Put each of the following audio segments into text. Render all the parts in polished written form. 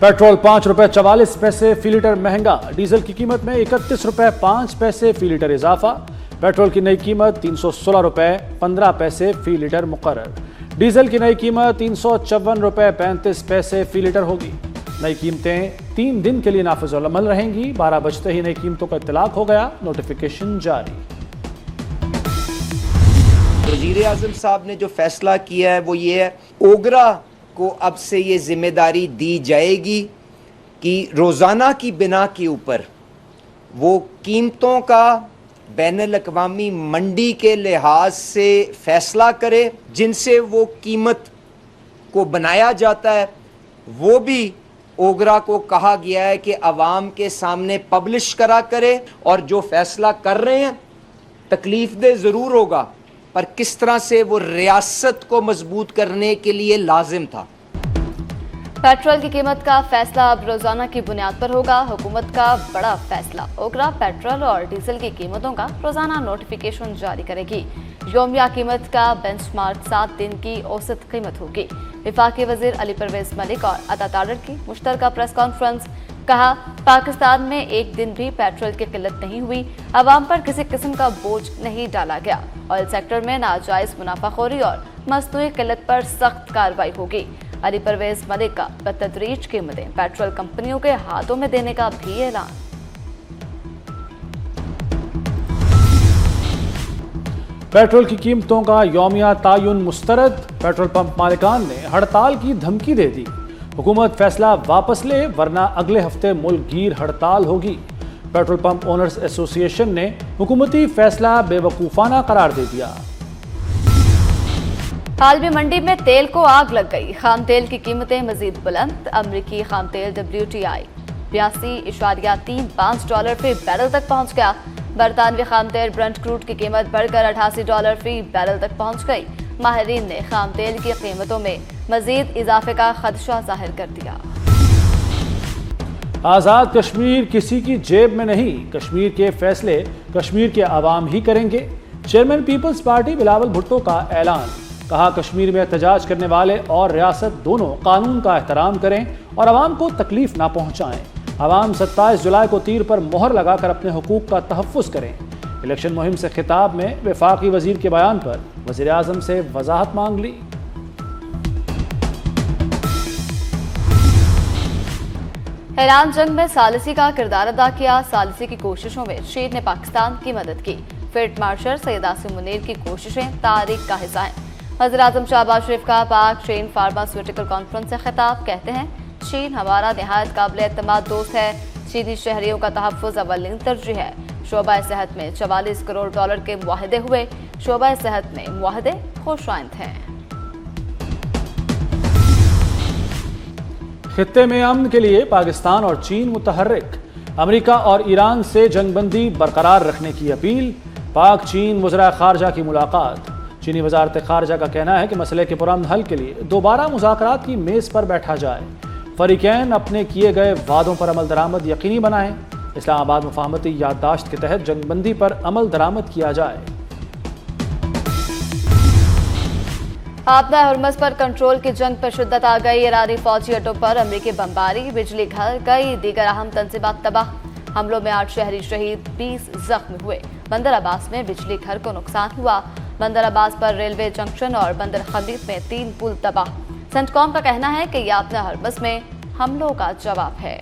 Petrol 5 रुपए 44 पैसे फी litre महंगा, डीजल की कीमत में 31 रुपए 5 पैसे फी लीटर इजाफा। पेट्रोल की नई कीमत 316 रुपए 15 पैसे फी लीटर मुकर्रर। डीजल की नई कीमत 354 रुपए 35 पैसे फी लीटर होगी। नई कीमतें 3 दिन के लिए नाफिजुल अमल रहेंगी। 12 बजते ही नई कीमतों का इत्तलाक हो गया, नोटिफिकेशन जारी। वज़ीर आज़म साहब ने जो फैसला किया है वो ये है, ओगरा को अब से ये जिम्मेदारी दी जाएगी कि रोज़ाना की बिना के ऊपर वो कीमतों का बैनुल अक़वामी मंडी के लिहाज से फैसला करे। जिनसे वो कीमत को बनाया जाता है वो भी ओगरा को कहा गया है कि अवाम के सामने पब्लिश करा करे, और जो फैसला कर रहे हैं तकलीफ दे ज़रूर होगा, पर किस तरह से वो रियासत को मजबूत करने के लिए लाजिम था। पेट्रोल की कीमत का फैसला अब रोजाना की बुनियाद पर होगा। हुकूमत का बड़ा फैसला, ओगरा पेट्रोल और डीजल की कीमतों का रोजाना नोटिफिकेशन जारी करेगी। योमिया कीमत का बेंचमार्क 7 दिन की औसत कीमत होगी। वफाकी वजीर अली परवेज मलिक और अता तारड़ की मुश्तरका प्रेस कॉन्फ्रेंस। कहा, पाकिस्तान में एक दिन भी पेट्रोल की किल्लत नहीं हुई, अवाम पर किसी किस्म का बोझ नहीं डाला गया। ऑयल सेक्टर में नाजायज मुनाफाखोरी और मसनूई किल्लत पर सख्त कार्रवाई होगी। अली परवेज मलिक का बतदरीज कीमतें पेट्रोल कंपनियों के हाथों में देने का भी ऐलान। पेट्रोल की कीमतों का यौमिया तायुन मुस्तरद, पेट्रोल पंप मालिकान ने हड़ताल की धमकी दे दी। हुकूमत फैसला वापस ले वरना अगले हफ्ते मुल्क गिर हड़ताल होगी। पेट्रोल पंप ओनर्स एसोसिएशन ने हुकूमती फैसला बेवकूफाना करार दे दिया। हाल में मंडी में तेल को आग लग गई, खाम तेल की कीमतें मजीद बुलंद। अमरीकी खाम तेल WTI $82.35 फी बैरल तक पहुंच गया। बरतानवी खाम तेल ब्रंट क्रूड की कीमत बढ़कर $88 फी बैरल तक पहुंच गई। माहिरीन ने खाम तेल की कीमतों में मजीद इजाफे का खदशा जाहिर कर दिया। आज़ाद कश्मीर किसी की जेब में नहीं, कश्मीर के फैसले कश्मीर के अवाम ही करेंगे। Chairman Peoples Party Bilawal Bhutto का ऐलान। कहा, कश्मीर में एहतजाज करने वाले और रियासत दोनों कानून का एहतराम करें और अवाम को तकलीफ ना पहुँचाएं। अवाम 27 जुलाई को तीर पर मोहर लगाकर अपने हुकूक का तहफ़्फ़ुज़ करें। इलेक्शन मुहिम से खिताब में वफाकी वजीर के बयान पर वज़ीर आज़म से वजाहत मांग ली। ईरान जंग में सालिसी का किरदार अदा किया। सालिसी की कोशिशों में चीन ने पाकिस्तान की मदद की। फील्ड मार्शल सैयद आसिम मुनीर की कोशिशें तारीख का हिस्सा हैं। वज़ीर आज़म शहबाज शरीफ का पाक चीन फार्मास्यूटिकल कॉन्फ्रेंस से खिताब। कहते हैं, चीन हमारा नहायत काबिल एतमाद दोस्त है। चीनी शहरियों का तहफ़्फ़ुज़ अव्वलीन तरजीह है। शोबा सेहत में $44 करोड़ के मुआहदे हुए। शोबा सेहत में मुआहदे खुशाइंद हैं। खित्ते में अमन के लिए पाकिस्तान और चीन मुतहर्रिक। अमेरिका और ईरान से जंगबंदी बरकरार रखने की अपील। पाक चीन वज़रा ख़ारजा की मुलाकात। चीनी वज़ारत ख़ारजा का कहना है कि मसले के पुरअमन हल के लिए दोबारा मुज़ाकरात की मेज़ पर बैठा जाए। फ़रीक़ैन अपने किए गए वादों पर अमल दरामद यकीनी बनाएं। इस्लामाबाद मुफ़ाहमती याददाश्त के तहत जंगबंदी पर अमल दरामद किया जाए। आपदा हरमज़ पर कंट्रोल की जंग पर शिद्दत आ गई। ईरानी फौजी अड्डों पर अमरीकी बमबारी, बिजली घर, कई दीगर अहम तंजीबात तबाह। हमलों में 8 शहरी शहीद, 20 जख्मी हुए। बंदर अब्बास में बिजली घर को नुकसान हुआ। बंदर अब्बास पर रेलवे जंक्शन और बंदर खलीद में 3 पुल तबाह। सेंटकॉम का कहना है कि यह आपदा हरमज़ में हमलों का जवाब है।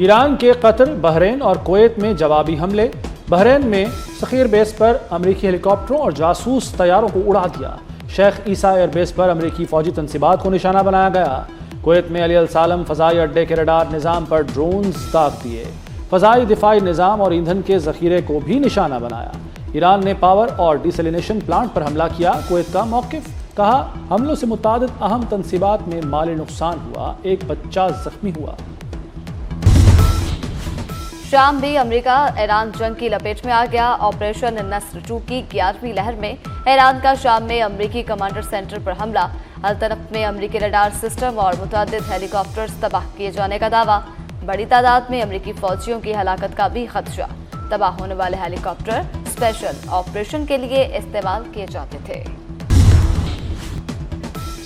ईरान के कतर, बहरीन और कुवैत में जवाबी हमले। बहरीन में सखीर बेस पर अमरीकी हेलीकॉप्टरों और जासूस तैयारों को उड़ा दिया। शेख ईसा एयरबेस पर अमरीकी फौजी तंसीबात को निशाना बनाया गया। कुवैत में अली अल सालम फ़ज़ाई अड्डे के रडार निज़ाम पर ड्रोन्स दाग दिए। फ़ज़ाई दिफाई निज़ाम और ईंधन के ज़ख़ीरे को भी निशाना बनाया। ईरान ने पावर और डिसलिनेशन प्लांट पर हमला किया। कुवैत का मौक़िफ़। कहा, हमलों से मुतादिद अहम तंसीबात में माली नुकसान हुआ, एक बच्चा ज़ख्मी हुआ। शाम भी अमेरिका ईरान जंग की लपेट में आ गया। ऑपरेशन नस्र 2 की 11वीं लहर में ईरान का शाम में अमेरिकी कमांडर सेंटर पर हमला। अल्तनफ में अमेरिकी रडार सिस्टम और मुतअद्दिद हेलीकॉप्टर्स तबाह किए जाने का दावा। बड़ी तादाद में अमेरिकी फौजियों की हलाकत का भी खदशा। तबाह होने वाले हेलीकॉप्टर स्पेशल ऑपरेशन के लिए इस्तेमाल किए जाते थे।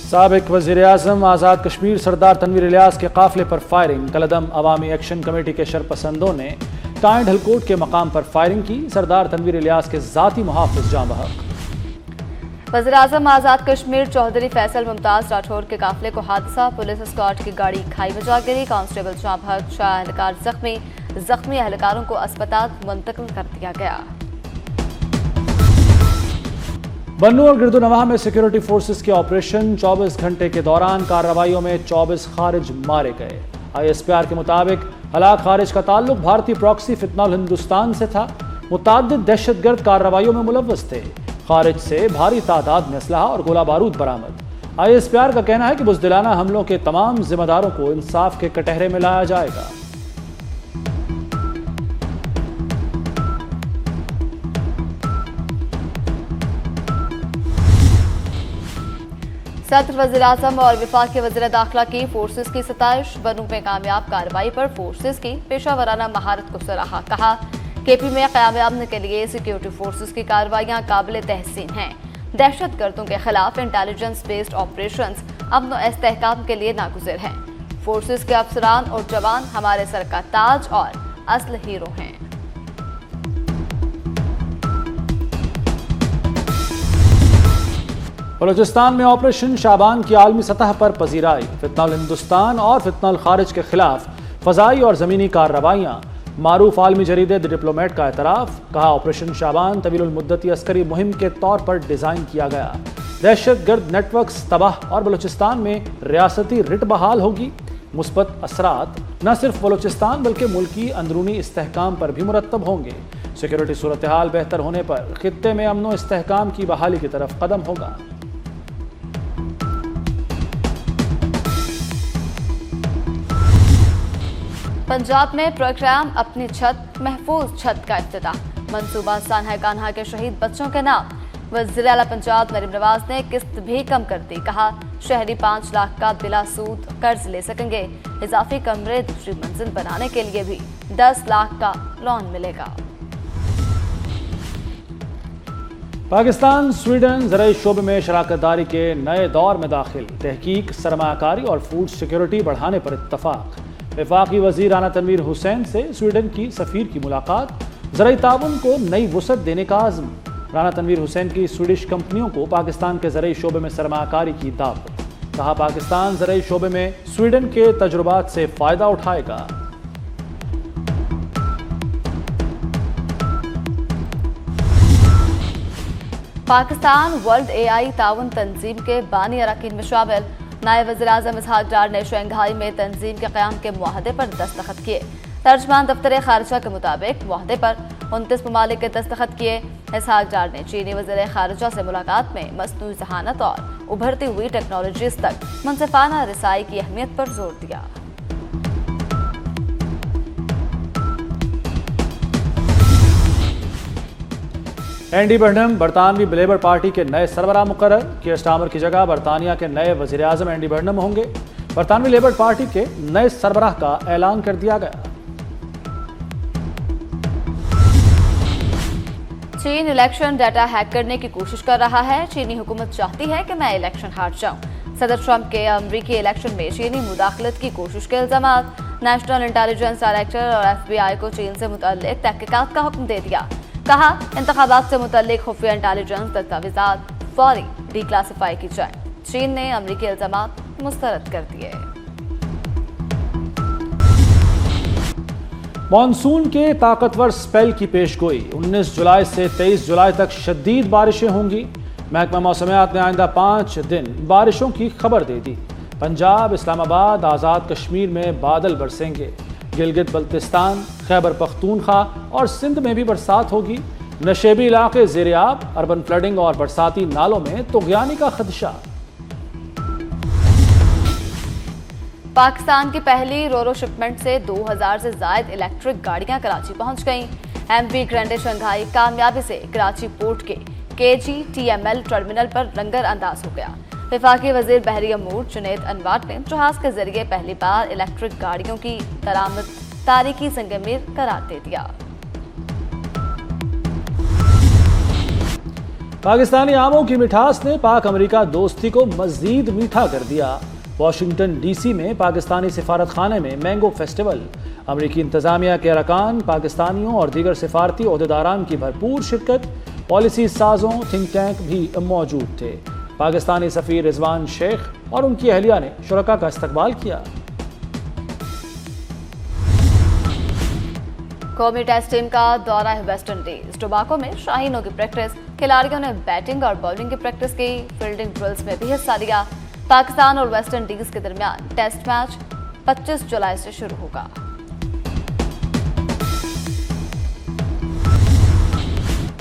साबिक वज़ीर-ए-आज़म आज़ाद कश्मीर सरदार तनवीर इलियास के काफिले पर फायरिंग। कलअदम अवामी एक्शन कमेटी के शरपसंदों ने टाइंड हलकोट के मकाम पर फायरिंग की। सरदार तनवीर इलियास के ज़ाती मुहाफ़िज़ जाँ बहक। वज़ीर-ए-आज़म आज़ाद कश्मीर चौधरी फैसल मुमताज़ राठौर के काफिले को हादसा। पुलिस स्क्वाड की गाड़ी खाई में जा गिरी। कांस्टेबल जाँ बहक, 4 एहलकार जख्मी एहलकारों को अस्पताल मुंतकिल कर दिया गया। बन्नू और गिरदुनवाह में सिक्योरिटी फोर्सेस के ऑपरेशन। 24 घंटे के दौरान कार्रवाइयों में 24 खारिज मारे गए। ISPR के मुताबिक हलाक खारिज का ताल्लुक भारतीय प्रॉक्सी फितनल हिंदुस्तान से था। मुतअद्दिद दहशतगर्द कार्रवाइयों में मुलव्वस थे। खारिज से भारी तादाद में असलहा और गोला बारूद बरामद। ISPR का कहना है कि बुज़दिलाना हमलों के तमाम जिम्मेदारों को इंसाफ के कटहरे में लाया जाएगा। सदर वज़ीर-ए-आज़म और वफाकी वज़ीर दाखिला की फोर्सेस की सताइश। बन्नू में कामयाब कार्रवाई पर फोर्सेस की पेशा वराना महारत को सराहा। कहा KP में क़याम के लिए सिक्योरिटी फोर्सेस की कार्रवाइयाँ काबिल तहसीन हैं। दहशत गर्दों के खिलाफ इंटेलिजेंस बेस्ड ऑपरेशंस अमन और इस्तेहकाम के लिए नागुज़िर हैं। फोर्सेस के अफसरान और जवान हमारे सर का ताज और असल हीरो हैं। बलूचिस्तान में ऑपरेशन शाबान की आलमी सतह पर पजीराई। फितनल हिंदुस्तान और फितनल खारिज के खिलाफ फ़ज़ाई और ज़मीनी कार्रवाइयाँ। मारूफ आलमी जरीदे द डिप्लोमेट का एतराफ़। कहा ऑपरेशन शाबान तवील मुद्दती अस्करी मुहिम के तौर पर डिज़ाइन किया गया। दहशत गर्द नेटवर्क्स तबाह और बलूचिस्तान में रियासती रिट बहाल होगी। मुस्बत असरात न सिर्फ बलूचिस्तान बल्कि मुल्की अंदरूनी इस्तेहकाम पर भी मुरतब होंगे। सिक्योरिटी सूरत हाल बेहतर होने पर खित्ते में अमन व इस्तेहकाम की बहाली की तरफ कदम होगा। पंजाब में प्रोग्राम अपनी छत महफूज छत का इफ्तिताह। मंसूबा सान्हा कान्हा के शहीद बच्चों के नाम। वज़ीर आला पंजाब मरीम नवाज ने किस्त भी कम कर दी। कहा शहरी 5 लाख का बिला सूद कर्ज ले सकेंगे। इजाफी कमरे दूसरी मंजिल बनाने के लिए भी 10 लाख का लोन मिलेगा। पाकिस्तान स्वीडन ज़राई शोबे में शराकतदारी के नए दौर में दाखिल। तहकीक, सरमाकारी और फूड सिक्योरिटी बढ़ाने पर इत्तफाक। वफाकी वज़ीर राना तनवीर हुसैन से स्वीडन की सफ़ीर की मुलाकात। ज़राई ताउन को नई वुसअत देने का आज़म। राना तनवीर हुसैन की स्वीडिश कंपनियों को पाकिस्तान के ज़राई शोबे में सरमाकारी की दावत। कहा पाकिस्तान ज़राई शोबे में स्वीडन के तजुर्बात से फ़ायदा उठाएगा। पाकिस्तान वर्ल्ड AI ताउन तंजीम के बानी अरकान में शामिल नायब वज़ीर-ए-आज़म इसहाक डार ने शंघाई में तंजीम के क़याम के मुआहदे पर दस्तखत किए। तर्जमान दफ्तर खारिजा के मुताबिक मुआहदे पर 29 ममालिक के दस्तखत किए। इसहाक डार ने चीनी वज़ीर खारिजा से मुलाकात में मसनूई ज़हानत और उभरती हुई टेक्नोलॉजीज़ तक मुनसिफाना रसाई की अहमियत पर जोर दिया। एंडी बर्नम बरतानवी लेबर पार्टी के नए सरबराह मुकर्रर। कीर स्टार्मर की जगह बरतानिया के नए वज़ीर-ए-आज़म एंडी बर्नम होंगे। बरतानवी लेबर पार्टी के नए सरबराह का ऐलान कर दिया गया। चीन इलेक्शन डाटा हैक करने की कोशिश कर रहा है। चीनी हुकूमत चाहती है कि मैं इलेक्शन हार जाऊं। सदर ट्रंप के अमरीकी इलेक्शन में चीनी मुदाखलत की कोशिश के इल्जामात। नेशनल इंटेलिजेंस डायरेक्टर और FBI को चीन से मुतल्लिक तहकीकात का हुक्म दे दिया। कहा इंतखाबात से मुतल्लिक खुफिया इंटेलिजेंस दस्तावेजात फौरी डिक्लासिफाई की जाए। चीन ने अमरीकी इल्जामात मुस्तरद कर दिए। मॉनसून के ताकतवर स्पेल की पेशगोई। 19 जुलाई से 23 जुलाई तक शदीद बारिशें होंगी। महकमा मौसमियात ने आइंदा 5 दिन बारिशों की खबर दे दी। पंजाब, इस्लामाबाद, आज़ाद कश्मीर में बादल बरसेंगे। गिलगित बल्तिस्तान, खैबर पख्तूनख्वा और सिंध में भी बरसात होगी। नशेबी इलाके ज़ेर-ए-आब, अर्बन फ्लडिंग और बरसाती नालों में तुग़यानी का खदशा। पाकिस्तान की पहली रोरो शिपमेंट से 2000 से ज़ायद इलेक्ट्रिक गाड़ियां कराची पहुंच गईं। MP ग्रैंडे शंघाई कामयाबी से कराची पोर्ट के KGTML टर्मिनल पर लंगर अंदाज हो गया। वफाकी वज़ीर बहरी अमूर जुनैद अनवर ने जहाज के जरिए पहली बार इलेक्ट्रिक गाड़ियों की दरामद तारीखी संगमीर करार दे दिया। पाकिस्तानी आमों की मिठास ने पाक अमेरिका दोस्ती को मजीद मीठा कर दिया। वाशिंगटन डीसी में पाकिस्तानी सिफारत खाने में मैंगो फेस्टिवल। अमेरिकी इंतजामिया के अरकान, पाकिस्तानियों और दीगर सिफारती ओहदेदारान की भरपूर शिरकत। पॉलिसी साजों, थिंक टैंक भी मौजूद थे। पाकिस्तानी सफ़ीर रिजवान शेख और उनकी अहलिया ने शुरका का इस्तकबाल किया। कौमी टेस्ट टीम का दौरा है वेस्ट इंडीज। टोबाको में शाहीनों की प्रैक्टिस, खिलाड़ियों ने बैटिंग और बॉलिंग की प्रैक्टिस की, फील्डिंग ड्रिल्स में भी हिस्सा लिया। पाकिस्तान और वेस्ट इंडीज के दरमियान टेस्ट मैच 25 जुलाई से शुरू होगा।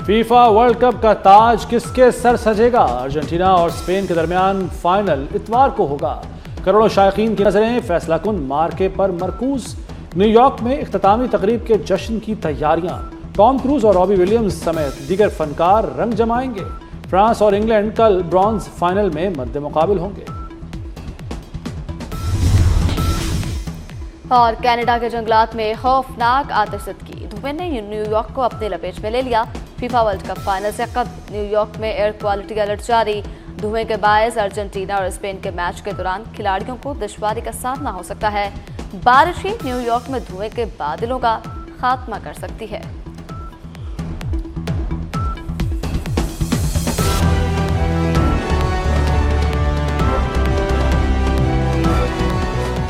फीफा वर्ल्ड कप का ताज किसके सर सजेगा? अर्जेंटीना और स्पेन के दरमियान फाइनल इतवार को होगा। करोड़ों शायकीन की नजरें फैसला कुन मार्के पर मरकूज। न्यूयॉर्क में इख्तितामी तकरीब के जश्न की तैयारियां। टॉम क्रूज और रॉबी विलियम्स समेत दीगर फनकार रंग जमाएंगे। फ्रांस और इंग्लैंड कल ब्रॉन्ज फाइनल में मद्दे मुकाबिल होंगे। और कनाडा के जंगलात में खौफनाक आतिशज़दगी। धुएं ने न्यूयॉर्क को अपनी लपेट में ले लिया। फीफा वर्ल्ड कप फाइनल से कब न्यूयॉर्क में एयर क्वालिटी अलर्ट जारी। धुएं के बायस अर्जेंटीना और स्पेन के मैच के दौरान खिलाड़ियों को दुश्वारी का सामना हो सकता है। बारिश ही न्यूयॉर्क में धुएं के बादलों का खात्मा कर सकती है।